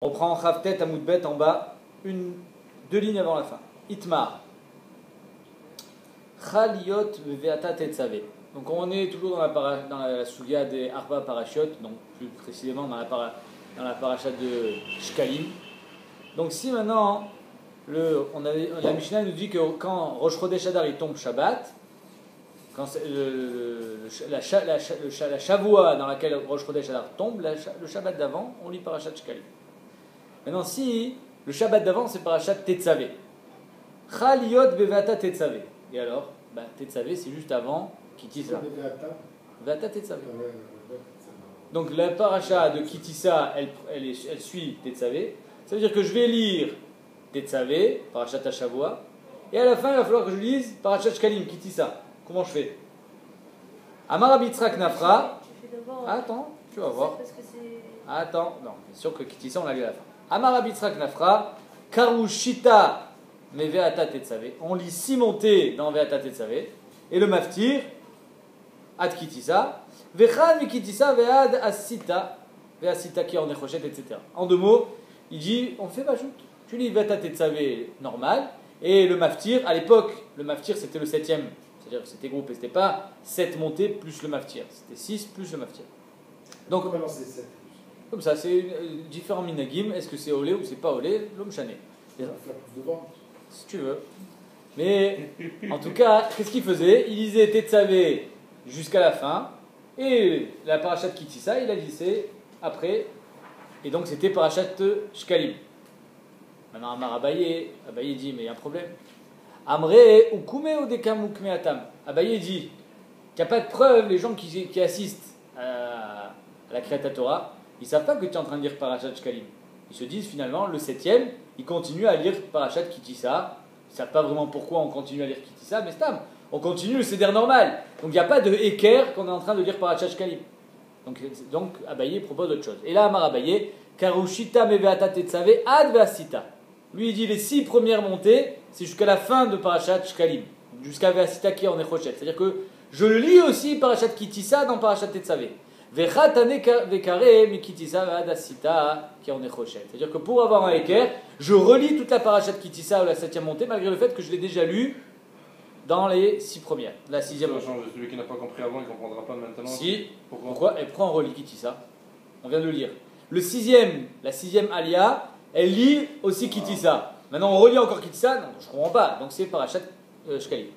On prend Chavtet Amoudbet en bas, deux lignes avant la fin. Itmar. Chaliot ve'ata tetzave. Donc on est toujours dans la Sugia des Arba Parashiot, donc plus précisément dans la paracha de Shkalim. Donc si maintenant, la Mishnah nous dit que quand Rosh Chodesh Adar il tombe Shabbat, quand la Shavua dans laquelle Rosh Chodesh Adar tombe, le Shabbat d'avant, on lit parachat Shkalim. Maintenant si le Shabbat d'avant c'est parachat Tetzave. Chaliot ve'ata tetzave. Et alors, Tetzave c'est juste avant Kitissa. Ve'ata tetzave. Donc la paracha de Kitissa, elle suit Tetzave. Ça veut dire que je vais lire Tetzave, parachat Shavua, et à la fin il va falloir que je lise parachat Shkalim, Kitissa. Comment je fais? Amar Rabbi Yitzhak Nafra. Attends, tu vas voir. Attends, non, c'est sûr que Kitissa on l'a lu à la fin. Amar Rabbi Yitzhak Nafra, Karushita me Ve'ata Tetzave. On lit 6 montées dans Ve'ata Tetzave. Et le maftir, Ad Kitissa, Vechan mi Kitissa Ve'ad Asita, Ve'asita qui en Echochet, etc. En 2 mots, il dit, on fait Bajout. Tu lis Ve'ata Tetzave normal, et le maftir, à l'époque, le maftir c'était le 7e, c'est-à-dire que c'était groupé, c'était pas 7 montées plus le maftir, c'était 6 plus le maftir. Donc, comme ça, c'est différents minagim, est-ce que c'est olé ou c'est pas olé, l'homme chané. Si tu veux. Mais, en tout cas, qu'est-ce qu'il faisait? Il lisait Tetzave jusqu'à la fin, et la parachat Kitissa, il la lisait après, et donc c'était parachat Shkalim. Maintenant, Amar Abaye dit, mais il y a un problème. Amre ukume odekam ukme atam. Abaye dit qu'il n'y a pas de preuve, les gens qui assistent à la Kriyat Torah, ils ne savent pas que tu es en train de lire parachat Shkalim. Ils se disent finalement, le 7e, ils continuent à lire parachat Kitissa. Ils ne savent pas vraiment pourquoi on continue à lire Kitissa, mais stam, on continue le seder normal. Donc il n'y a pas de équerre qu'on est en train de lire parachat Shkalim. Donc Abaye propose autre chose. Et là, Amar Abaye, Karushita meveata tetzave ad ve'asita. Lui, il dit les 6 premières montées, c'est jusqu'à la fin de parachat Shkalim, jusqu'à ve'asita qui en est chochet. C'est-à-dire que je lis aussi parachat Kitissa dans parachat tetzave. Vechatane vekare mikitissa ve'ad asita qui en est chochet. C'est-à-dire que pour avoir un équerre, je relis toute la parachat Kitissa ou la 7e montée, malgré le fait que je l'ai déjà lu dans les 6 premières. La 6e montée. Celui qui n'a pas compris avant, il ne comprendra pas maintenant. Si. Pourquoi? Elle prend en relit Kitissa. On vient de le lire. La 6e alia, elle lit aussi Kitissa. Maintenant, on relit encore Kitissa. Non, je ne comprends pas. Donc, c'est parachat Shkalim.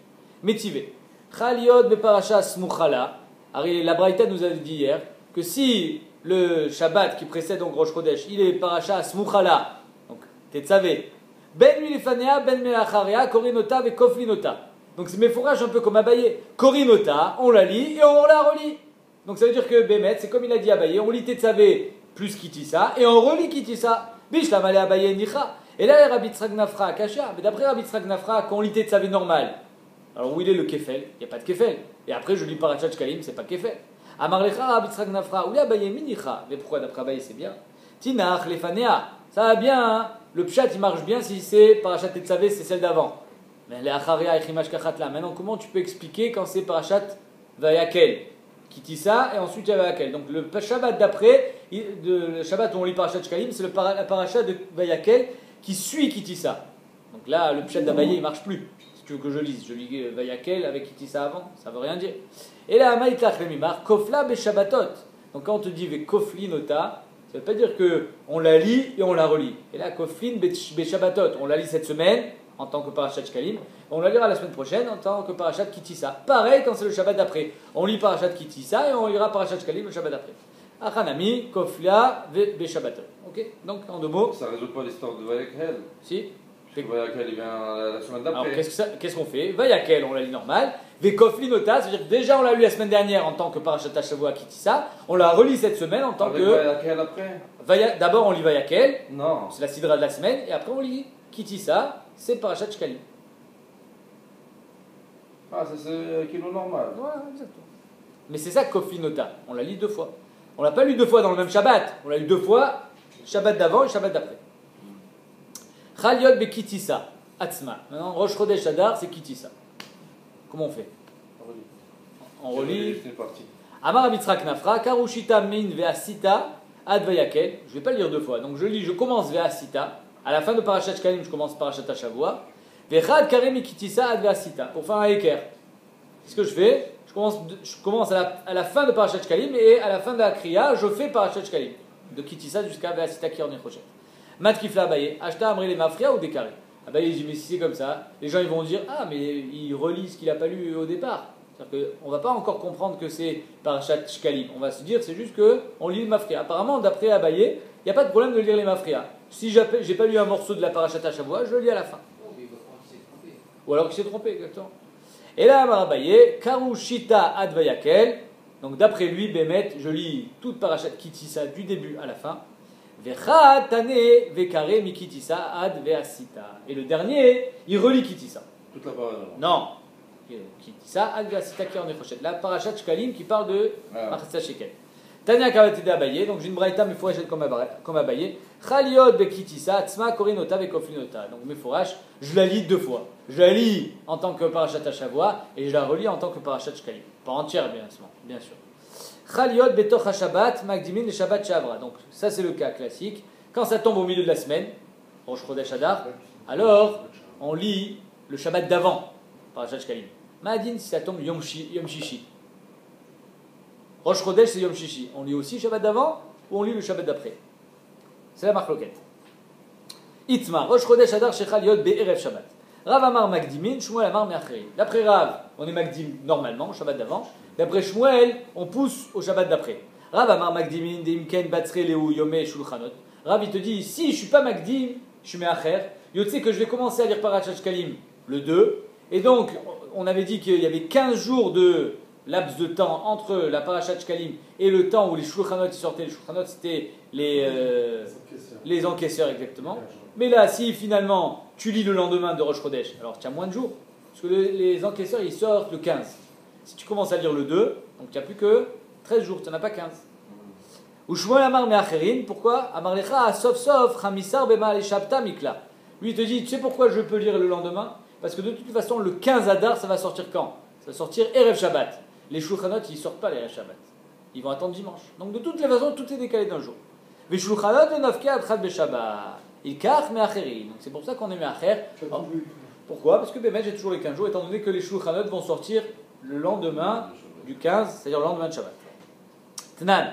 Métivé. Chaliot be parachat smuchala. La Braïta nous a dit hier que si le Shabbat qui précède donc Rosh Chodesh, il est parachat smuchala, donc Tetzave, ben milifanea, ben melacharea, korinota ve koflinota. Donc c'est mes fourrages un peu comme Abaye. Korinota, on la lit et on la relit. Donc ça veut dire que Bémet, c'est comme il a dit Abaye, on lit Tetzave plus Kitissa et on relit Kitissa. Bishlam ale Abaye nicha. Et là, Rabbi Yitzhak Nafra Akasha. Mais d'après Rabbi Yitzhak Nafra, quand on lit Tetzave normal, alors où il est le kefel? Il n'y a pas de kefel. Et après, je lis parachat Shkalim, c'est pas kefel. Amar lecha Rabbi Yitzhak Nafra, ou Abaye minicha. Mais pourquoi d'après Abaye c'est bien? Tinach lefanea. Ça va bien, hein? Le pshat il marche bien si c'est parachat Tetzave, c'est celle d'avant. Mais les acharia echimash kachatla. Maintenant, comment tu peux expliquer quand c'est parachat Vayakel? Kitissa et ensuite il y a Vayakel. Donc le Shabbat d'après, le Shabbat où on lit parachat Shkalim, c'est la parachat de Vayakel qui suit Kitissa. Donc là, le pshat d'Abaye il marche plus. Si tu veux que je lise, je lis Vayakel avec Kitissa avant, ça veut rien dire. Et là, Amaïtlach Lemimar, Kofla be Shabbatot. Donc quand on te dit ve Koflinota, ça ne veut pas dire qu'on la lit et on la relit. Et là, Koflin be Shabbatot, on la lit cette semaine en tant que parachat Shkalim, on la lira la semaine prochaine en tant que parachat Kitissa. Pareil quand c'est le Shabbat d'après. On lit parachat Kitissa et on lira parachat Shkalim le Shabbat d'après. Achanami, Kofla be Shabbatot. Ok? Donc en 2 mots. Ça ne résout pas l'histoire de Vayakel. Si. Vayakel, il vient la semaine d'après. Alors qu'est-ce qu'on fait? Vayakel, on la lit normal. Vekoflinota, c'est-à-dire que déjà on l'a lu la semaine dernière en tant que parachat Shavua Kitissa, on la relit cette semaine en tant avec que. Vayakel après? D'abord on lit Vayakel, non. C'est la sidra de la semaine, et après on lit Kitissa, c'est parachat Shkalim. Ah, c'est kilo normal. Voilà, exactement. Mais c'est ça Koflinota, on la lit 2 fois. On l'a pas lu 2 fois dans le même Shabbat, on l'a lu 2 fois, Shabbat d'avant et Shabbat d'après. Chaliot be Kitissa, Atzma. Maintenant, Rosh Chodesh Adar, c'est Kitissa. Comment on fait? On relit. C'est parti. Amar Rabbi Yitzhak Nafra, Karushita min ve'asita, ad vayakel. Je ne vais pas le lire deux fois. Donc je lis, je commence Ve'asita. À la fin de Parashat Shkalim, je commence Parashat Hashavua. Ve'chad karem ikitisa ad Ve'asita. Pour faire un équerre. Qu'est-ce que je fais? Je commence à la fin de Parashat Shkalim et à la fin de la Kriya, je fais Parashat Shkalim. De Kitissa jusqu'à Ve'asita Kirne Choshet. Mat Kifla Abaye. Ashta Amri les Mafria ou Décaré. Abaye dit, mais si c'est comme ça, les gens ils vont dire, ah, mais il relit ce qu'il n'a pas lu au départ. C'est-à-dire qu'on ne va pas encore comprendre que c'est Parashat Shkalim. On va se dire, c'est juste qu'on lit le Mafria. Apparemment, d'après Abaye, il n'y a pas de problème de lire les Mafria. Si j'ai pas lu un morceau de la Parashat Hashavua, je le lis à la fin. Ou alors qu'il s'est trompé, exactement. Et là, Abaye, Karushita ad Vayakel. Donc d'après lui, Bémet, je lis toute Parashat Kitissa du début à la fin. Vechad tane vekare mi Kitissa ad Ve'asita. Et le dernier, il relit Kitissa. Toute la parole. Non. Kitissa ad Ve'asita Kirne Choshet. La Parashat Shkalim qui parle de Machitsa Shekel. Tania Kavatide Abaye, donc j'ai une braïta mefourachet comme Abaye. Chaliot bekitissa, tzma korinota vekoflinota. Donc mefourach, je la lis deux fois. Je la lis en tant que Parashat Hashavua et je la relis en tant que Parashat Shkalim. Pas entière, bien sûr. Chaliot betoch hashabat, magdimin et shabbat shavra. Donc ça c'est le cas classique. Quand ça tombe au milieu de la semaine, Rosh Chodesh Adar, alors on lit le Shabbat d'avant, Parashat Shkalim. Ma'adin si ça tombe Yom Shishi. Rosh Chodesh, c'est Yom Shishi. On lit aussi le Shabbat d'avant ou on lit le Shabbat d'après? C'est la marloquette. Itma, Rosh Chodesh Adar Shechal Yod Be'erev Shabbat. Rav Amar Magdimin, Shmuel Amar Me'acherin. D'après Rav, on est Magdim normalement, au Shabbat d'avant. D'après Shmuel, on pousse au Shabbat d'après. Rav Amar Magdimin, Deimken Batzre Leu Yome Shulchanot. Rav, il te dit, si je ne suis pas Magdim, je suis Me'acher, Yotse que je vais commencer à lire Parashat Shkalim le 2. Et donc, on avait dit qu'il y avait 15 jours de laps de temps entre la Parashat Shkalim et le temps où les Shulchanot sortaient. Les Shulchanot, c'était les encaisseurs exactement. Mais là, si finalement tu lis le lendemain de Rosh Chodesh, alors tu as moins de jours. Parce que les encaisseurs, ils sortent le 15. Si tu commences à lire le 2, donc tu n'as plus que 13 jours, tu n'en as pas 15. Ou Shmuel Amar Me'acherin, pourquoi Amar Lecha, sauf, Chamisar Bema Shabta Mikla. Lui, il te dit, tu sais pourquoi je peux lire le lendemain? Parce que de toute façon, le 15 Adar, ça va sortir quand? Ça va sortir Erev Shabbat. Les Shulchanot, ils ne sortent pas les Erev Shabbat. Ils vont attendre dimanche. Donc de toutes les façons, tout est décalé d'un jour. Les Shulchanot, Nafka Adchad Beshabbat. Il kach Me'acherin. Donc c'est pour ça qu'on est Me'acher. Pourquoi? Parce que Bémet, j'ai toujours les 15 jours, étant donné que les Shulchanot vont sortir le lendemain du 15, c'est-à-dire le lendemain de Shabbat. Tnan.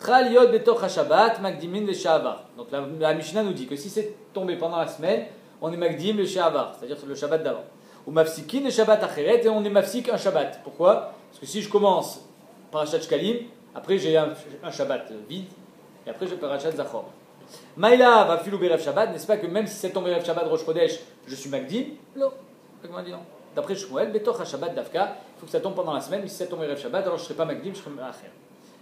Chal Yod Betoch HaShabbat, Magdimin le Shahavar. Donc la Mishnah nous dit que si c'est tombé pendant la semaine, on est Magdim le Shahavar, c'est-à-dire le Shabbat d'avant. Ou Mafsikin le Shabbat Acheret, et on est Mafsik un Shabbat. Pourquoi? Parce que si je commence Parashat Shkalim, après j'ai un Shabbat vide, et après j'ai Parashat Zachor. Maïla va filou Berev Shabbat, n'est-ce pas que même si c'est tombé Berev Shabbat Rosh Chodesh, je suis Magdim? Non. D'après Shmuel, Betoch HaShabbat Davka, il faut que ça tombe pendant la semaine, mais si ça tombe Berev Shabbat, alors je ne serai pas Magdim, je serai Acher.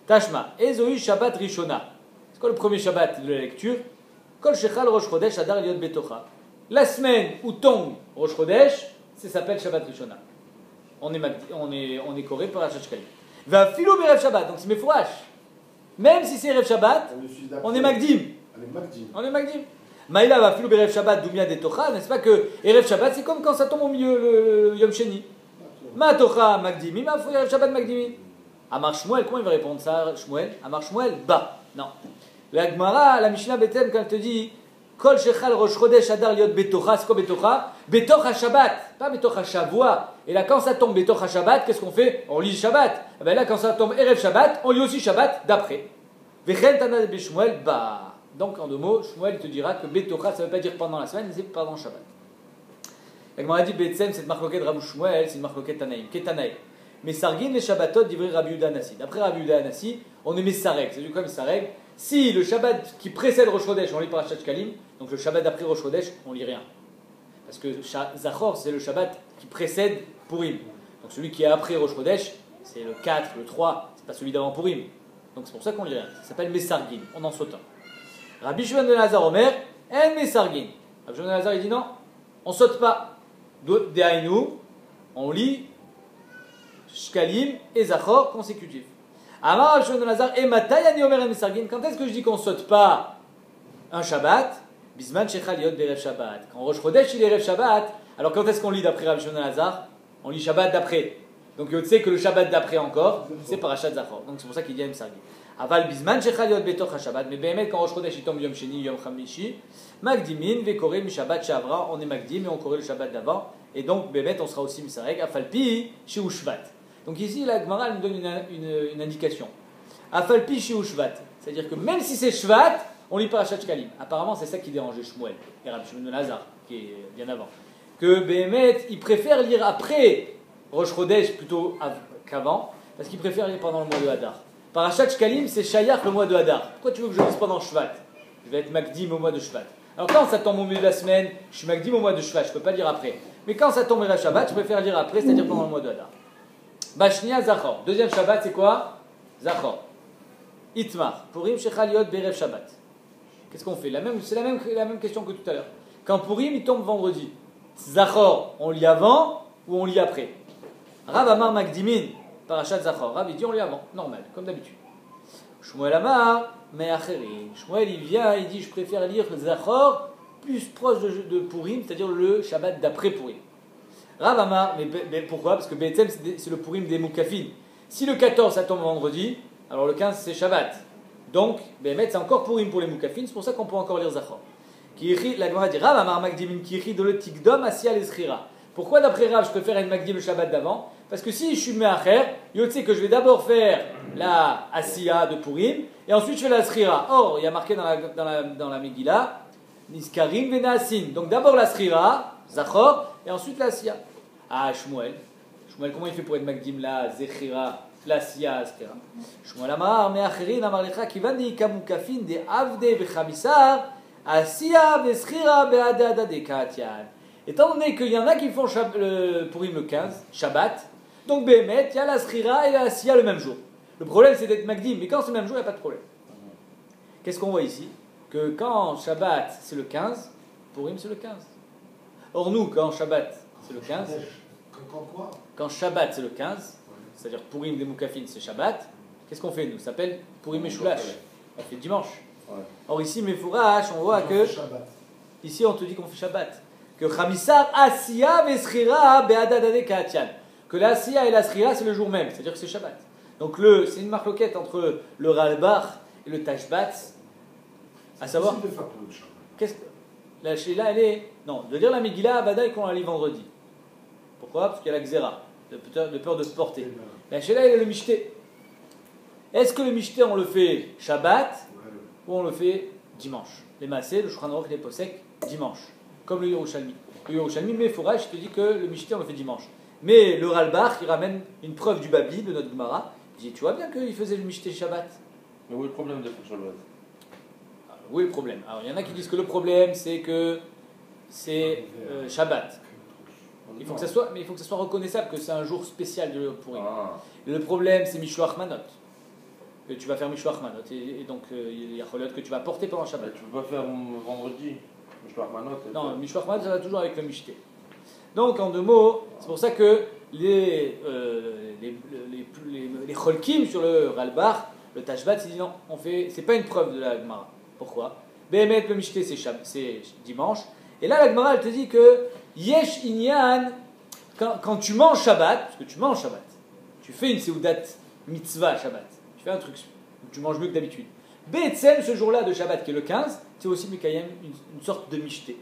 Tashma, Ezoi Shabbat Rishona. C'est quoi le premier Shabbat de la lecture? Kol Shechal Rosh Chodesh Adar Liot Betocha. La semaine où tombe Rosh Chodesh, ça s'appelle Shabbat Rishona. On est coré par Parashat Shkalim. Va filo Berev Shabbat, donc c'est mes fourrages. Même si c'est Erev Shabbat, on est Magdim. On est Magdim. Maïla va filo Berev Shabbat Doumia de Tocha, n'est-ce pas que Erev Shabbat c'est comme quand ça tombe au milieu le Yom Sheni. Ma Tocha Magdimi, ma Erev Shabbat Magdimi. Amar Shmuel, comment il va répondre ça, Shmuel? Amar Shmuel, bah, non. La Gemara, la Mishnah Betem, quand elle te dit Kol Shechal Rosh Chodesh Adar Liot Betocha, c'est quoi Betocha? Betoch HaShabbat, pas Betoch HaShavua. Et là, quand ça tombe Betoch HaShabbat, qu'est-ce qu'on fait? On lit Shabbat. Et bien là, quand ça tombe Erev Shabbat, on lit aussi Shabbat d'après. Vechen Tana de Shmuel, bah. Donc, en deux mots, Shmuel il te dira que Betocha, ça ne veut pas dire pendant la semaine, mais c'est pendant Shabbat. La Gemara dit Betsem, cette marloquette Rabou Shmuel, c'est une marloquette Tanaïm. Qu'est Tanaïm? Mais Sargin les Shabbatot d'Ivry Rabbi Yehuda Anassi. D'après Rabbi Yehuda Anassi, on est Messareg. C'est du quoi Messareg? Si le Shabbat qui précède Rosh Chodesh, on lit Parashat Shkalim, donc le Shabbat d'après Rosh Chodesh, on lit rien. Parce que Zachor, c'est le Shabbat qui précède Purim. Donc celui qui est après Rosh Chodesh, c'est le 4, le 3, c'est pas celui d'avant Purim. Donc c'est pour ça qu'on lit rien. Ça s'appelle Messargin, on en saute un. Rabbi Shimon ben Elazar Omer, En Messargin. Rabbi Shimon ben Elazar il dit non, on saute pas. Dehainu, on lit Shkalim et Zachor consécutifs. Amar Rabbi Shimon ben Elazar, et Matayani Omer En Messargin. Quand est-ce que je dis qu'on saute pas un Shabbat? Bisman Shechal Yod Berev Shabbat. Quand Rosh Chodesh il est Rev Shabbat, alors quand est-ce qu'on lit d'après Rabbi Shimon ben Elazar? On lit Shabbat d'après. Donc tu sais que le Shabbat d'après encore, c'est Parashat Zachor. Donc c'est pour ça qu'il dit Messargin. Aval bizman shechaliot betoch ha-Shabbat, mais bémet quand Rosh Chodesh il tombe Yom Sheni, Yom Chamishi, Magdimin, Vekoré, Mishabbat, Shavra, on est Magdim et on corrige le Shabbat d'avant, et donc bémet on sera aussi Misareg, Afalpi, Shiu Shvat. Donc ici la Gemara nous donne une indication. Afalpi, Shiu Shvat, c'est-à-dire que même si c'est Shvat, on lit Parashat Shkalim. Apparemment c'est ça qui dérangeait Shmuel, et Rabbi Shimon ben Lazar, qui est bien avant. Que bémet, il préfère lire après Rosh Chodesh plutôt qu'avant, parce qu'il préfère lire pendant le mois de Hadar. Parashat Shkalim, c'est Shayach le mois de Hadar. Pourquoi tu veux que je lise pendant Shvat? Je vais être Magdim au mois de Shvat. Alors quand ça tombe au milieu de la semaine, je suis Magdim au mois de Shvat, je ne peux pas lire après. Mais quand ça tombe à Shabbat, je préfère lire après, c'est-à-dire pendant le mois de Hadar. Bashnia Zachor. Deuxième Shabbat, c'est quoi? Zachor. Itmar. Purim Shechaliot Berev Shabbat. Qu'est-ce qu'on fait? C'est la même question que tout à l'heure. Quand Purim, il tombe vendredi. Zachor, on lit avant ou on lit après? Rav Amar Magdimin. Parashat Zachor. Rav, il dit on lit avant, normal, comme d'habitude. Shmuel Amar, mais Acheri. Shmuel, il vient, il dit je préfère lire Zachor plus proche de Purim, c'est-à-dire le Shabbat d'après Purim. Rav Amar, mais pourquoi? Parce que Be'etzem, c'est le Purim des Moukafin. Si le 14 ça tombe vendredi, alors le 15 c'est Shabbat. Donc, Be'emet, c'est encore Purim pour les Moukafin, c'est pour ça qu'on peut encore lire Zachor. La Gemara dit Rav Amar Magdimin Kiri de le Tikdom Asiya l'Eschira. Pourquoi d'après Rav je préfère être Magdim le Shabbat d'avant? Parce que si je suis Me'acher, il sait que je vais d'abord faire la Asiya de Purim et ensuite je fais la Srira. Or, il y a marqué dans la Megillah Niskarim Venaasin. Donc d'abord la Srira, Zachor, et ensuite la Asiya. Ah, Shmuel. Shmuel, comment il fait pour être Magdim la Zechira, la Asiya, Srira? Shmuel Amar, Me'acherin Amar Lecha Kivandi Kamukafin de Avde Bechamisar Asiya Vesrira Be'adadade Katian. Étant donné qu'il y en a qui font Purim le 15, Shabbat, donc Behemet, il y a la Srira et la Asiya le même jour. Le problème c'est d'être Magdim, mais quand c'est le même jour, il n'y a pas de problème. Qu'est-ce qu'on voit ici? Que quand Shabbat c'est le 15, Purim c'est le 15. Or nous, quand Shabbat c'est le 15, quand Shabbat c'est le 15, c'est-à-dire Purim des Moukafin c'est Shabbat, qu'est-ce qu'on fait nous? Ça s'appelle Purim Meshulash. On fait dimanche. Or ici, Mefourash, on voit que ici on te dit qu'on fait Shabbat. Que Chamisar Asiya Vesrira Be'adadade Katian. Que la Asiya et la Srira c'est le jour même, c'est-à-dire que c'est Shabbat. Donc c'est une marloquette entre le Ralbach et le Tashbat. À savoir. Qu'est-ce que la Sheila elle est. Non, de lire la Megillah à Badaï qu'on la lit vendredi. Pourquoi? Parce qu'il y a la Xéra, de peur de se porter. La Sheila elle est le Mishté. Est-ce que le Mishté on le fait Shabbat ou on le fait dimanche? Les Massé, le Shulchan Aruch et les Posek, dimanche. Comme le Yerushalmi. Le Yerushalmi, mais Fourage, je te dis que le Mishté, on le fait dimanche. Mais le Ralbach, il ramène une preuve du Babli, de notre Gemara. Il dit, tu vois bien qu'il faisait le Mishté Shabbat. Mais où est le problème de faire Shabbat? Où est le problème? Alors, il y en a qui disent que le problème, c'est que c'est Shabbat. Il faut que ça soit reconnaissable que c'est un jour spécial de Purim. Le problème, c'est Mishloach Manot. Que tu vas faire Mishloach Manot. Et donc, il y a Cholot que tu vas porter pendant Shabbat. Tu peux pas faire vendredi. Non, Mishloach Manot, ça va toujours avec le Mishté. Donc, en deux mots, c'est pour ça que les Cholkim sur le Ralbach, le Tashbat, ils disent non, c'est pas une preuve de la Gemara. Pourquoi? Behemet, le Mishté, c'est dimanche. Et là, la Gemara, elle te dit que Yesh Inyan, quand tu manges Shabbat, parce que tu manges Shabbat, tu fais une Seudat Mitzvah Shabbat, tu fais un truc, tu manges mieux que d'habitude. Be'etzem, ce jour-là de Shabbat, qui est le 15, c'est aussi Mekayem, une sorte de Mishté.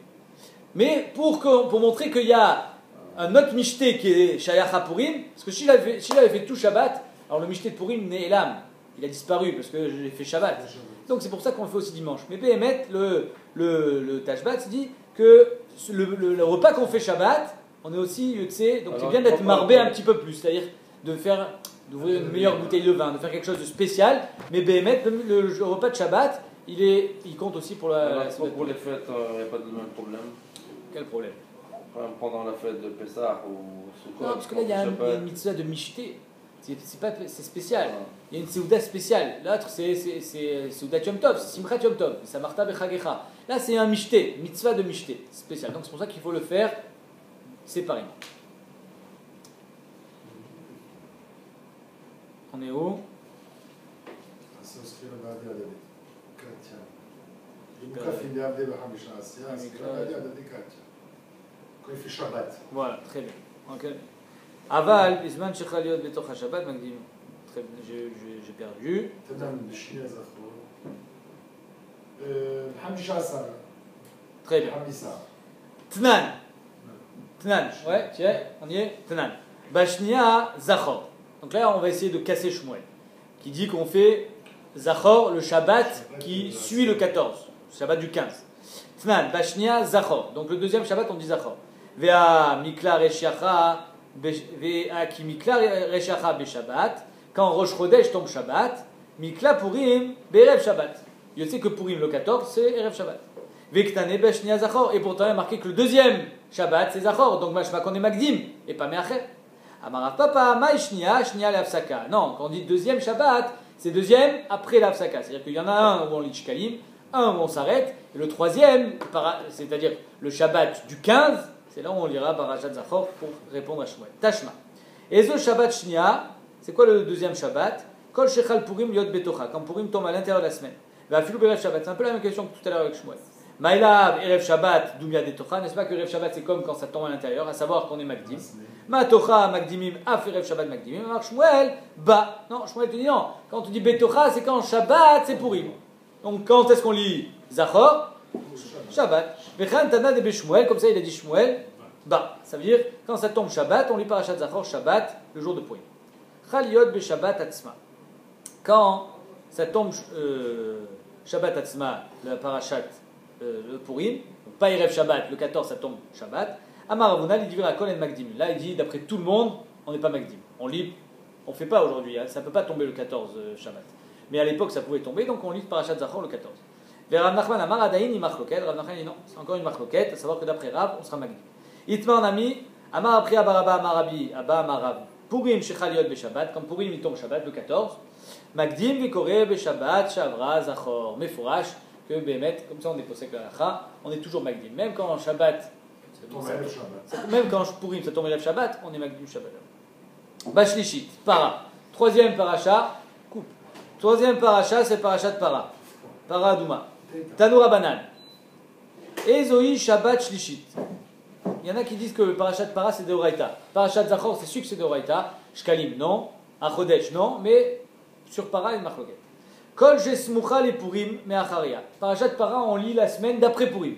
Mais pour montrer qu'il y a un autre Mishté qui est Shayach HaPurim, parce que s'il avait fait tout Shabbat, alors le Mishté de Purim n'est l'âme, il a disparu parce que j'ai fait Shabbat. Donc c'est pour ça qu'on le fait aussi dimanche. Mais Behemet, le Tashbat, se dit que le repas qu'on fait Shabbat, on est aussi, tu sais, donc c'est bien d'être marbé un petit peu plus, c'est-à-dire d'ouvrir une meilleure bouteille de vin, de faire quelque chose de spécial. Mais Behemet, le repas de Shabbat, il compte aussi pour pour les fêtes, il n'y a pas de même problème. Quel problème? Pendant la fête de Pessah ou Sukkot. Non, parce que là, il y a une mitzvah de Mishté. C'est spécial. Il y a une Seuda spéciale. L'autre, c'est Seuda Yom Tov, c'est Simchat Yom Tov, c'est Samarta Bechagecha. Là, c'est un Mishté, mitzvah de Mishté, spécial. Donc, c'est pour ça qu'il faut le faire séparément. On est où? Quand il fait Shabbat. Voilà, très bien. Okay. Aval, Bisman Shechaliot Betoch HaShabbat, Magdim. j'ai perdu. Très bien. Tnan. Tnan. Ouais, tiens, on y est. Tnan. Bashnia Zachor. Donc là, on va essayer de casser Shmuel, qui dit qu'on fait Zachor le Shabbat qui suit le 14, le Shabbat du 15. Tnan, Bashnia Zachor. Donc le deuxième Shabbat, on dit Zachor. Vea Mikla Reshiacha, Vea Ki Mikla Reshiacha Beshabbat. Quand Rosh Chodesh tombe Shabbat, Mikla Purim Berev Shabbat. Je sais que Purim le 14, c'est Erev Shabbat. Vektane Bashnia Zachor. Et pourtant, il y a marqué que le deuxième Shabbat, c'est Zachor. Donc, machma qu'on est Magdim et pas Meacher. Amarav Papa, Maï Shnia, Shnia l'Afsaka. Non, quand on dit deuxième Shabbat, c'est deuxième après l'Afsaka. C'est-à-dire qu'il y en a un où on lit Shkalim, un où on s'arrête, et le troisième, c'est-à-dire le Shabbat du 15, c'est là où on lira Parashat Zachor pour répondre à Shmuel. Tashma. Ezo Shabbat Shnia, c'est quoi le deuxième Shabbat? Kol Shechal Purim Yod Betocha, quand Purim tombe à l'intérieur de la semaine. Va Filou Berev Shabbat, c'est un peu la même question que tout à l'heure avec Shmuel. Maïlav, Erev Shabbat, Doumia Detocha, n'est-ce pas que Erev Shabbat c'est comme quand ça tombe à l'intérieur, à savoir qu'on est Magdim. Matocha, Magdimim, Af Erev Shabbat, Magdimim. Alors Shmuel, bah, non, Shmuel te dit non. Quand tu dis Betocha, c'est quand Shabbat c'est Purim. Donc quand est-ce qu'on lit Zachor? Shabbat. Vechan Tana de Shmuel, comme ça il a dit Shmuel, bah, ça veut dire quand ça tombe Shabbat, on lit Parashat Zachor, Shabbat, le jour de Purim. Chaliot be Shabbat Atzma. Quand ça tombe Shabbat Atzma, la Parashat le Purim, donc pas Erev Shabbat, le 14 ça tombe Shabbat. Amar Avuna, il dit Kol en Magdim. Là il dit d'après tout le monde, on n'est pas Magdim. On lit, on fait pas aujourd'hui, hein, ça peut pas tomber le 14 Shabbat. Mais à l'époque ça pouvait tomber, donc on lit Parashat Zachor le 14. Vers Rav Nachman Amar Adaïn, il machloket. Rav Nachman dit non, c'est encore une machloket, à savoir que d'après Rav, on sera Magdim. Itmar Nami, Amar Apri Abaraba Amarabi, Abba Amarav. Purim Shechaliot be Shabbat, quand Purim il tombe Shabbat le 14. Magdim Vikore be Shabbat Shavra Zachor. Mefourash. Que Bémet, comme ça on est posé que la on est toujours Magdim. Même quand Shabbat, même quand Purim ça tombe Erev Shabbat, on est Magdim Shabbat. Bashlishit, Para. Troisième paracha, coupe. Troisième paracha, c'est Parashat Para. Para Adouma. Tanoura Banan. Ezoi Shabbat Shlishit. Il y en a qui disent que Parashat Para c'est de Oraita. Parashat Zachor c'est sûr que c'est de Oraita. Shkalim non. Achodesh non. Mais sur Para il y a une marloquette. Kol Jesmucha les Purim Meacharia. Parashat Para, on lit la semaine d'après Purim.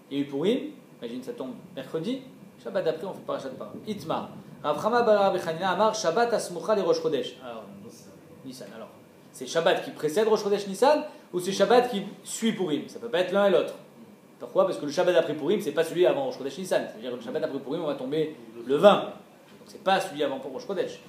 Il y a eu Purim, imagine ça tombe mercredi, Shabbat d'après on fait Parashat Para. Itmar. Rav Chama bar Rabbi Chanina Amar Shabbat Asmucha les Rosh Chodesh. Alors, Nissan. Alors, c'est Shabbat qui précède Rosh Chodesh Nissan ou c'est Shabbat qui suit Purim? Ça peut pas être l'un et l'autre. Pourquoi? Parce que le Shabbat d'après Purim, c'est pas celui avant Rosh Chodesh Nissan. C'est-à-dire que le Shabbat d'après Purim, on va tomber le 20. Donc c'est pas celui avant Rosh Chodesh.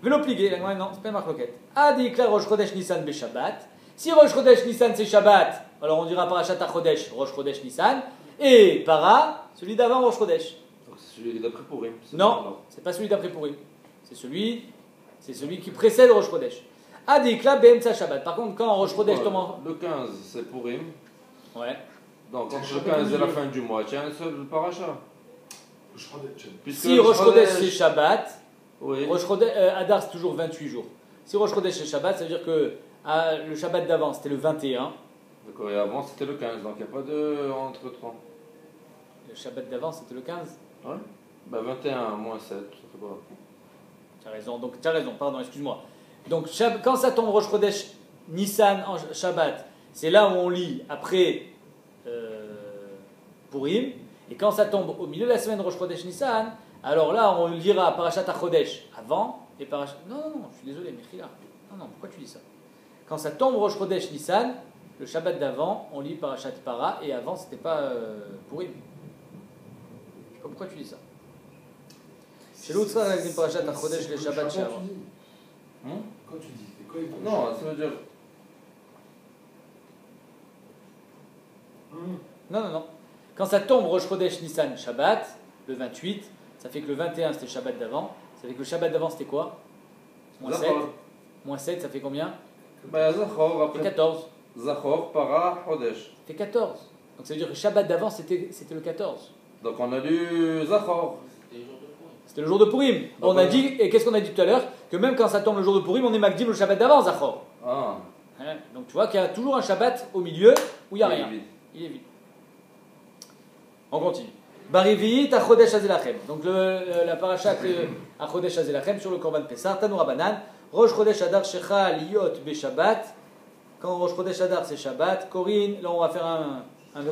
Vélo plié, non, c'est pas une marque-loquette. Adikla Rosh Chodesh Nissan be Shabbat. Si Rosh Chodesh Nissan c'est Shabbat, alors on dira Parashat Chodesh, Rosh Chodesh Nissan. Et Para, celui d'avant Rosh Chodesh. Donc c'est celui d'après Purim. Non, c'est pas celui d'après Purim. C'est celui qui précède Rosh Chodesh. Adikla Be'emtsa Shabbat. Par contre, quand Rosh Chodesh tombe en... Le 15 c'est Purim. Ouais. Donc quand le 15 est la fin du mois, tiens un seul paracha. Si Rosh Chodesh c'est Shabbat, oui. Rosh Chodesh, Adar c'est toujours 28 jours. Si Rosh Chodesh c'est Shabbat, ça veut dire que le Shabbat d'avant c'était le 21. D'accord, et avant c'était le 15, donc il n'y a pas de entre-temps. Le Shabbat d'avant c'était le 15. Ouais. Bah 21 moins 7, ça fait quoi? Tu as raison, pardon, excuse-moi. Donc quand ça tombe Rosh Chodesh Nissan en Shabbat, c'est là où on lit après Purim. Et quand ça tombe au milieu de la semaine Rosh Chodesh Nissan, alors là, on lira Parashat Chodesh avant et Parashat... Non, je suis désolé, Mechila. Non, pourquoi tu dis ça? Quand ça tombe Rosh Chodesh Nissan, le Shabbat d'avant, on lit Parashat Para et avant, c'était pas Purim. Je sais pas pourquoi tu dis ça. C'est l'autre ça avec les Parashat Chodesh, les Shabbat Shabbat. Quand tu dis, c'est quoi il faut Non, ça veut dire. Non. Quand ça tombe Rosh Chodesh Nissan Shabbat, le 28, ça fait que le 21 c'était le Shabbat d'avant. Ça fait que le Shabbat d'avant c'était quoi? Moins 7. Moins 7, ça fait combien? Bah, Zachor, Ça fait 14. Zachor, Para, Chodesh. Ça fait 14. Donc ça veut dire que le Shabbat d'avant c'était le 14. Donc on a lu Zachor. C'était le jour de Purim. On a dit, et qu'est-ce qu'on a dit tout à l'heure? Que même quand ça tombe le jour de Purim, on est Magdim le Shabbat d'avant, Zachor. Ah. Hein? Donc tu vois qu'il y a toujours un Shabbat au milieu où il n'y a rien. Il est vide. On continue. Barivit Achodesh Azelachem. Donc la paracha Achodesh Azelachem sur le Korban Pessah. Tanoura Banan. Rosh Chodesh Adar Shecha Liot Beshabbat. Quand Rosh Chodesh Adar c'est Shabbat. Corinne, là on va faire un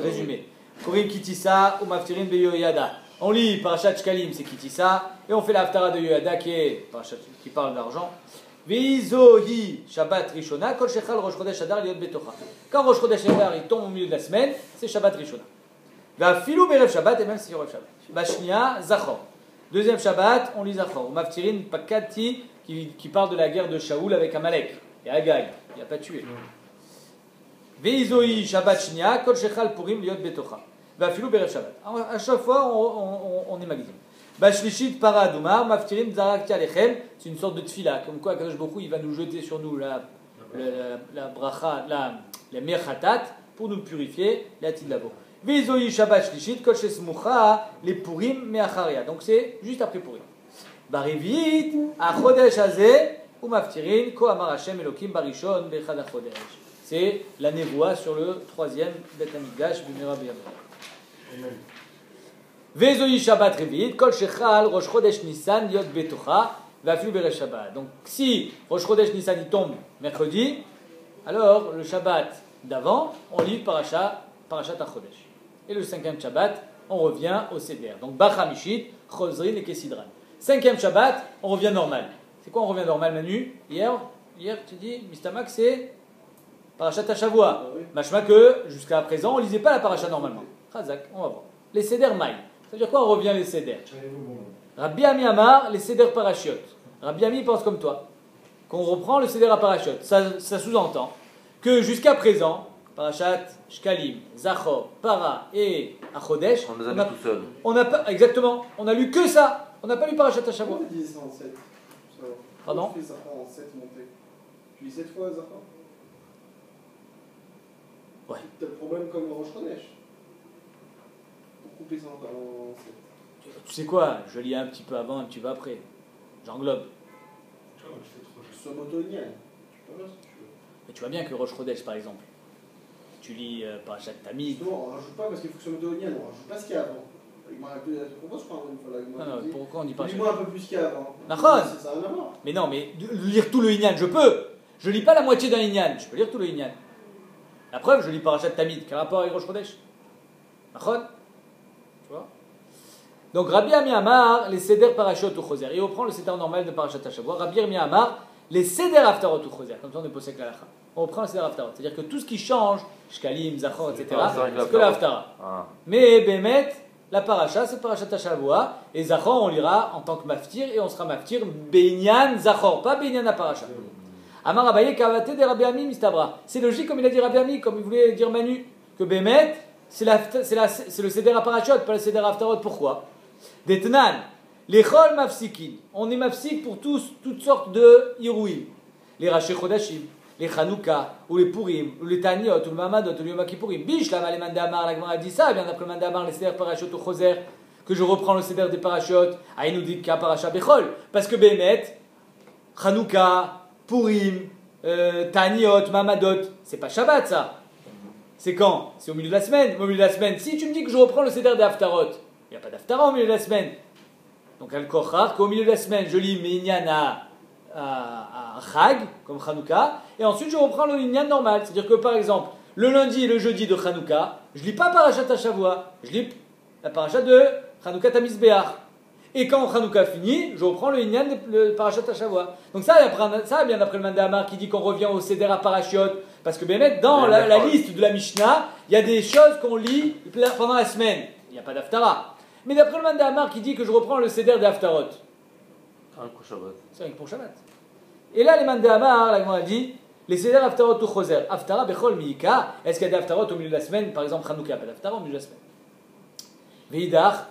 résumé. Corinne Kitissa ou Maftirin Be Yoyada. On lit Parashat Shkalim, c'est Kitissa. Et on fait la Haftara de Yoyada qui parle d'argent. Vizohi Shabbat Rishona. Kol Shechal Rosh Chodesh Adar Liot Betocha. Quand Rosh Chodesh Adar il tombe au milieu de la semaine, c'est Shabbat Rishona. Va filou Berev Shabbat, et même si Berev Shabbat. Bashnia, Zachor. Deuxième Shabbat, on lit Zachor. Maftirin Pakati, qui parle de la guerre de Shaoul avec Amalek. Et Agag, il n'a pas tué. Veizoi Shabbat Shnia, Kol Shechal Purim Liot Betocha. Va filou Berev Shabbat. À chaque fois, on est magazine. Bashlishit Paradumar, Maftirin Zarakti Alechem. C'est une sorte de tfila. Comme quoi, Kadosh Bokhu, il va nous jeter sur nous la bracha, la merchatat, pour nous purifier, la tidlavo. Vizoyi Shabbat Shlishit, Kol Shesmucha, les Purim Meacharia. Donc c'est juste après Purim. Barivit, Achodesh Hazeh, ou Maftirin, Ko Amar Hashem Elokim Barishon, Bechad Achodesh. C'est la névoie sur le troisième Bet Hamikdash, Bimera Biyamel. Vizoyi Shabbat Revit, Kol Shechal, Rosh Chodesh Nissan, Yot Betocha, Vafilu Berev Shabbat. Donc si Rosh Chodesh Nissan il tombe mercredi, alors le Shabbat d'avant, on lit Parashat HaChodesh. Et le cinquième Shabbat, on revient au Seder. Donc Bachamishit, Chosrin et Kessidran. Cinquième Shabbat, on revient normal. C'est quoi on revient normal, Manu? Hier, tu dis, Mistamak, c'est Parashat HaShavua. Machma que, jusqu'à présent, on ne lisait pas la Parashat normalement. Chazak, on va voir. Les Seder Maï. Ça veut dire quoi on revient les Seder? Rabbi Ami Amar, les Seder Parashiot. Rabbi Ami pense comme toi. Qu'on reprend le Seder à Parashiot. Ça sous-entend que jusqu'à présent, Parashat, Shkalim, Zachor, Para et Achodesh. On les a mis tout seuls. On n'a pas, exactement, on a lu que ça. On n'a pas lu Parashat HaShavua. Pourquoi tu dis ça en 7? Pardon? Tu fais Zachor en 7 montées. Tu lis 7 fois Zachor? Ouais. Tu as le problème comme Rosh Chodesh. Pour couper ça en 7. Tu sais quoi? Je lis un petit peu avant, un petit peu après. J'englobe. Je suis motonien. Tu peux faire ce que tu veux. Mais tu vois bien que Rosh Chodesh, par exemple, tu lis Parashat Tamid. Non, on rajoute pas parce qu'il faut que ce soit motonien. On rajoute pas ce qu'il y a avant. Pourquoi on dit pas ça? Dis-moi un peu plus qu'il y a avant. Nachon. Ça n'a rien à voir. Mais non, mais lire tout le Inyan, je peux. Je lis pas la moitié d'un Inyan, je peux lire tout le Inyan. La preuve, je lis Parashat Tamid. Quel rapport avec Rosh Chodesh? Nachon. Tu vois? Donc Rabbi Ami Amar, les Seder Parashot ou Choser. Et on prend le Seder normal de Parashat HaShavua. Rabbi Ami Amar, les Seder Haftarot ou Choser. Comme ça on est posé avec la lacha. On reprend le Seder Haftarot. C'est-à-dire que tout ce qui change, Shkalim, Zachor, etc., c'est que la Haftara. Ah. Mais Bémet, la Parasha, c'est Parashat HaShavua. Et Zachor, on lira en tant que Maftir. Et on sera Maftir Benyan Zachor, pas Benyan à Parasha. Amar Abaye Kavate de Rabbi Ami Mistabra. C'est logique comme il a dit Rabbi Ami, comme il voulait dire Manu, que Bémet, c'est le Seder à Parashot, pas le Seder Haftarot. Pourquoi? Detnan, les chol mafsikin, on est mafsik pour toutes sortes de irouim. Les Rashi Chodashim, les Chanouka, ou les Purim, ou les Taniot, ou le Mamadot, ou le Yom Kippourim. Bish, la Mandamar, la Gemara dit ça, bien après le Mandamar, les Seder Parashot ou Choser, que je reprends le Seder des Parashot, à nous dit qu'à Parasha Bechol. Parce que Bémet, Chanouka, Purim, Taniot, Mamadot, c'est pas Shabbat ça. C'est quand? C'est au milieu de la semaine. Au milieu de la semaine, si tu me dis que je reprends le Seder des Haftarot, il n'y a pas d'Haftara au milieu de la semaine. Donc, Al-Kochar, qu'au milieu de la semaine, je lis mes Inyan à Chag, comme Chanouka, et ensuite je reprends le Inyan normal. C'est-à-dire que, par exemple, le lundi et le jeudi de Chanouka, je ne lis pas Parashat HaShavua, je lis la Parashat de Chanouka Tamizbeach. Et quand Chanouka finit, je reprends le Inyan de Parashat HaShavua. Donc ça bien après le Mandamar qui dit qu'on revient au Seder à Parashiot, parce que ben, dans la liste de la Mishnah, il y a des choses qu'on lit pendant la semaine. Il n'y a pas d'Haftara. Mais d'après le Mandamar qui dit que je reprends le Seder des Haftarot, c'est rien que pour Shabbat. Et là, les Mandamar, la Gemara dit, les Seder Haftarot ou Choser, Haftara Bechol Miika, est-ce qu'il y a des Haftarot au milieu de la semaine? Par exemple, Chanouka, pas d'Haftara au milieu de la semaine. Veidach,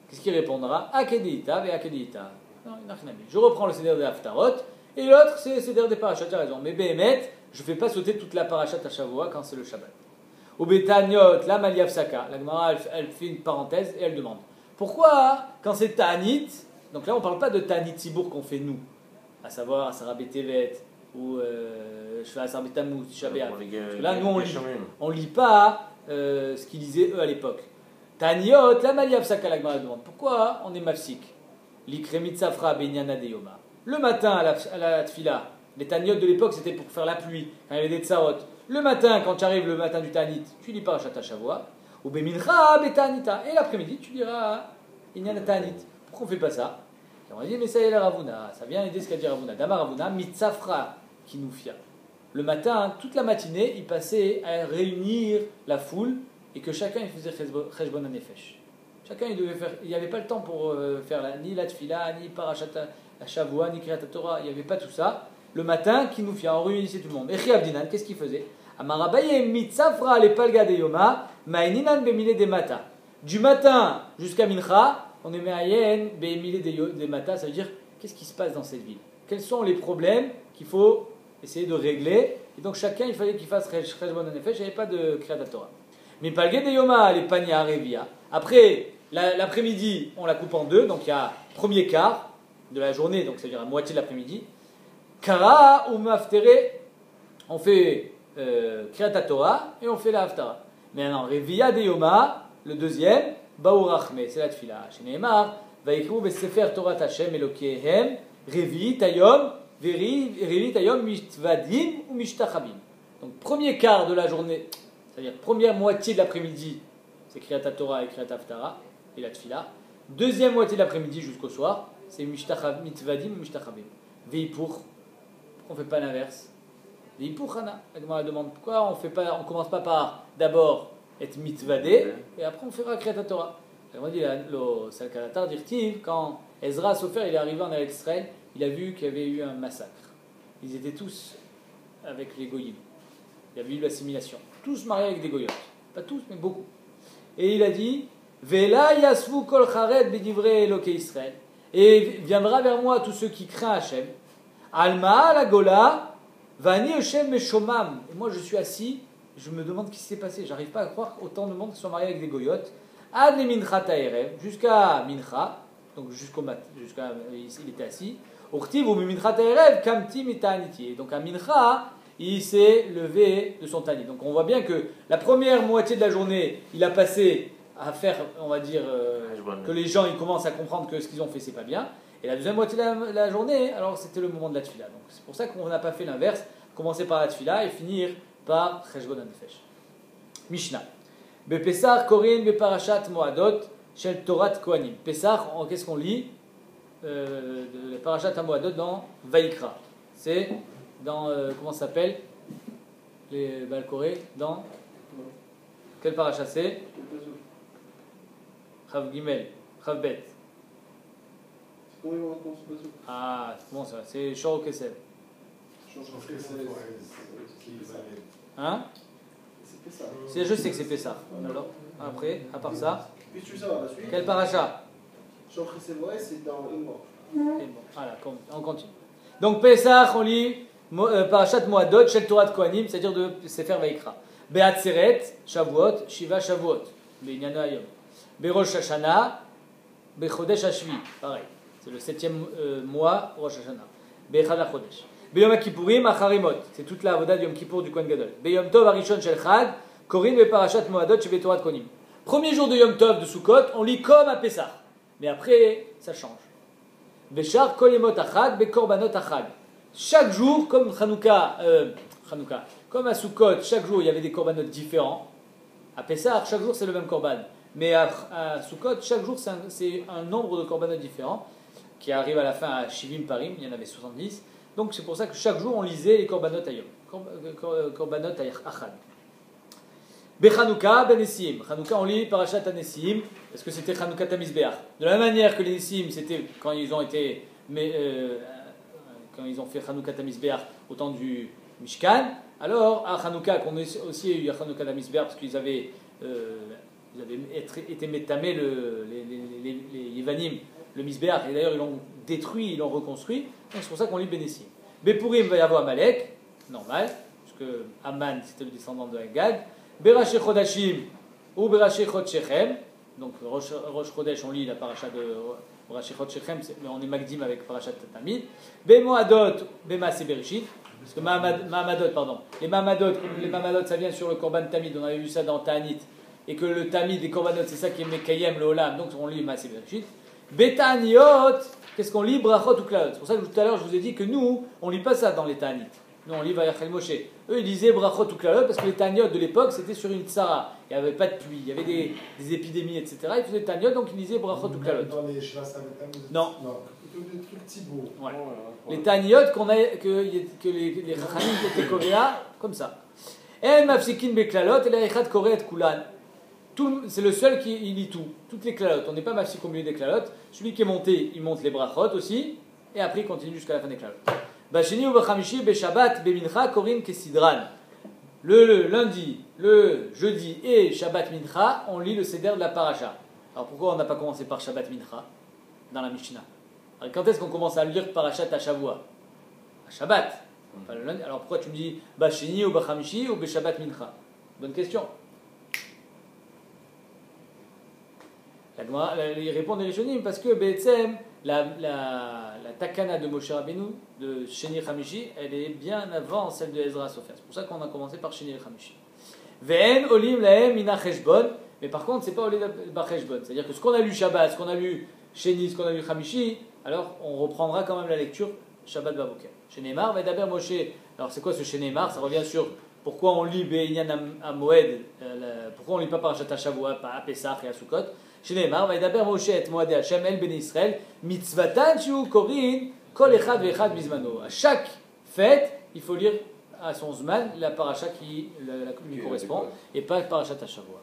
qu'est-ce qu'il répondra? Akedeita, ve Akedeita. Non, il n'a rien à dire. Je reprends le Seder des Haftarot, et l'autre, c'est le Seder des Parashot, tu as raison. Mais Behemet, je ne fais pas sauter toute la Parashat HaShavua quand c'est le Shabbat. Au Betaniot, la Maliavsaka, la Gemara, elle fait une parenthèse et elle demande pourquoi, quand c'est Ta'anit, donc là on ne parle pas de Ta'anit Sibour qu'on fait nous, à savoir Sarah Betevet ou Sarah Betamut, Shabbat. Là nous on lit pas ce qu'ils lisaient eux à l'époque. Taniot, la Maliav Sakalagma demande. Pourquoi on est mafsik? L'Ikremit Safra Benyana Deyoma. Le matin à la Tfila, les Taniot de l'époque c'était pour faire la pluie, quand il y avait des Tsaot. Le matin, quand tu arrives le matin du Tanit, tu lis Parashat Shavua. Ou Bemincha Betanita. Et l'après-midi, tu diras Inyana Tanit. Pourquoi on ne fait pas ça? Et on a dit, mais ça y est, la Ravuna. Ça vient aider ce qu'a dit Ravuna. Dama Ravuna, Mitzafra Kinufia. Le matin, toute la matinée, il passait à réunir la foule et que chacun il faisait Cheshbon Nefesh. Chacun il devait faire. Il n'y avait pas le temps pour faire ni la Tfila, ni Parashat Shavua, ni Kriyat Torah. Il n'y avait pas tout ça. Le matin, Kinufia, on réunissait tout le monde. Et Chiabdinan, qu'est-ce qu'il faisait? Amarabaye Mitzafra le Palga de Yoma, Maïninan Bemile de Mata. Du matin jusqu'à Mincha, on est Maïen Bemile de Mata. Ça veut dire, qu'est-ce qui se passe dans cette ville? Quels sont les problèmes qu'il faut essayer de régler? Et donc chacun, il fallait qu'il fasse Cheshbon Nefesh, il n'y avait pas de Kriyat Torah. Mais Palga de Yoma, les Pania Revia. Après, l'après-midi, on la coupe en deux, donc il y a premier quart de la journée, donc c'est-à-dire la moitié de l'après-midi. Kara ou Maftere, on fait Kriyat Torah et on fait la Haftara. Maintenant, Revia de Yoma, le deuxième, Baou Rachme, c'est la Tfila. Chez Neymar, Vaikrou Besefer Torah Hashem Elokehem, Revi Tayom, Revi Tayom Mishvadim ou Mishtachabim. Donc, premier quart de la journée, c'est-à-dire première moitié de l'après-midi, c'est Kriyat Torah et Kriyat Haftara et la Tfila. Deuxième moitié de l'après-midi jusqu'au soir, c'est Mishvadim ou Mishtachabim. Veipur, on ne fait pas l'inverse. Veipur Hana. La demande pourquoi on ne commence pas par d'abord être mitvadé et après on fera Kriyat Torah. On dit le Salkalatar d'Irtiv, quand Ezra Sofer il est arrivé en Eretz Israël, il a vu qu'il y avait eu un massacre. Ils étaient tous avec les goyim. Il y avait eu l'assimilation. Tous mariés avec des goyotes. Pas tous, mais beaucoup. Et il a dit Vela yasvu kol chared bedivre Eloke Israël. Et viendra vers moi tous ceux qui craignent Hachem. Alma la Gola, Vani Hachem Meshomam. Et moi je suis assis, je me demande ce qui s'est passé. J'arrive pas à croire autant de monde qui sont mariés avec des goyotes. Ad le Mincha Taerev, jusqu'à Mincha, donc jusqu'à il était assis. Urtiv ou Mincha Taerev, Kamti Mitaniti. Donc à Mincha, il s'est levé de son tani. Donc on voit bien que la première moitié de la journée, il a passé à faire, on va dire, que les gens ils commencent à comprendre que ce qu'ils ont fait c'est pas bien. Et la deuxième moitié de la journée, alors c'était le moment de la tfila. Donc c'est pour ça qu'on n'a pas fait l'inverse, commencer par la tfila et finir par Cheshbon Nefesh. Mishnah. Bepesach Korin Beparashat Moadot Shel Torat Kohanim. Pesach, qu'est-ce qu'on lit de Parashat Moadot dans Vaikra. C'est dans, comment ça s'appelle les Balkoré, dans quel parashat c'est? Chav Gimel, Chav Bet. Ah, comment ça? C'est Shor Kesel. Hein? Je sais que c'est Pessah. Alors, après, à part ça, quel parachat? Shor Kesel, c'est dans Imor. Voilà, on continue. Donc Pessah, on lit Parashat Moadot, Shel Torat Kohanim, c'est-à-dire de Sefer Vaikra. Be'at Seret, Shavuot, Shiva Shavuot, Be'nyana Hayom. Be'Rosh Hashanah, Be'Chodesh Hashvi, pareil. C'est le 7e mois, Rosh Hashanah. Be'Echad HaChodesh. Be'Yom HaKippurim, Acharimot. C'est toute la avoda de Yom Kippour du Kohen Gadol. Be'Yom Tov Arishon Shel Chag, Korin Be'Parashat Moadot, Shel Torat Kohanim. Premier jour de Yom Tov de Sukkot, on lit comme à Pessah. Mais après, ça change. Be'Shar Kol Yemot Achag, Be'Korbanot Achag. Chaque jour, comme comme à Sukkot, chaque jour il y avait des korbanot différents. À Pessah, chaque jour c'est le même korban. Mais à Sukkot, chaque jour c'est un nombre de korbanot différents qui arrive à la fin à Shivim Parim, il y en avait 70. Donc c'est pour ça que chaque jour on lisait les korbanot ayom. Korbanot achad. Bechanouka, ben Nessim. Chanouka, on lit Parashat Nessim, parce que c'était Chanouka Tamizbeach. De la même manière que les Nessim, c'était quand ils ont été. Quand ils ont fait Chanouka Tamizbeach au temps du Mishkan, alors à Chanouka, qu'on a aussi eu à Chanouka Tamizbeach, parce qu'ils avaient été métamés les Yevanim, le Mizbeach, et d'ailleurs ils l'ont détruit, ils l'ont reconstruit, donc c'est pour ça qu'on lit Bénessim. Bepourim va y avoir Amalek, normal, parce que Aman c'était le descendant de Agag. Beraché Chodashim ou Beraché Chod Shechem, donc Rosh Chodesh, on lit la paracha de Beraché Chod Shechem, mais on est Magdim avec Parashat Tamid. Bemoadot, Bemaaseh Bereshit, parce que Mahamadot, pardon. Les Mahamadot, ça vient sur le Korban Tamid, on avait vu ça dans Ta'anit. et que le Tamid des Korbanot, c'est ça qui est Mekayem, le Olam, donc on lit Maaseh Bereshit. Betaniot, qu'est-ce qu'on lit? Brachot ou Klaot. C'est pour ça que tout à l'heure je vous ai dit que nous, on lit pas ça dans les Tanit. Nous, on lit Vayachel Moshe. Eux, ils lisaient Brachot ou Klaot parce que les Taniot de l'époque, c'était sur une tsara. Il n'y avait pas de pluie, il y avait des épidémies, etc. Ils faisaient Taniot, donc ils lisaient Brachot ou Klaot. Dans les Shvas Avetam, Non. Non, plutôt des trucs Thibaut. Ouais. Ouais. Les Taniot que les Chachamim étaient Kovéa, comme ça. En Mafsikin Beklalot, et la Echad Koré et Kulan. C'est le seul qui lit tout, toutes les klalotes. On n'est pas mafsik au milieu des klalotes. Celui qui est monté, il monte les brachot aussi, et après il continue jusqu'à la fin des klalotes. Basheni ou bachamishi, beshabbat, bemincha, korin, kesidran. Le lundi, le jeudi et Shabbat Mincha, on lit le seder de la paracha. Alors pourquoi on n'a pas commencé par Shabbat Mincha dans la Mishnah? Alors, quand est-ce qu'on commence à lire parachat à Shavua? À Shabbat. Enfin, le lundi. Alors pourquoi tu me dis Basheni ou bachamishi ou beshabbat Mincha? Bonne question. Il répond des Rishonim parce que Be'etzem, la takana de Moshe Rabbeinu, de Sheni Chamishi, elle est bien avant celle de Ezra Sofer. C'est pour ça qu'on a commencé par Sheni Chamishi. Ve'en olim lahem mina cheshbon, mais par contre, c'est pas olim bar cheshbon. C'est-à-dire que ce qu'on a lu Shabbat, ce qu'on a lu Sheni, ce qu'on a lu Chamishi, alors on reprendra quand même la lecture Shabbat Baboker. Shenemar, Ve'daber Moshe. Alors c'est quoi ce Shenemar? Ça revient sur pourquoi on lit Be'inyan Amoed, pourquoi on lit pas Parashat Shavua, à Pesach et à Sukkot. Shenemar, Vaïdaber Moshe et Moadé Hashem el Ben Israël, mitzvatan shu korin, kol echad ve'echad bizmano. À chaque fête, il faut lire à son zman la paracha qui lui correspond, et pas Parashat Shavua.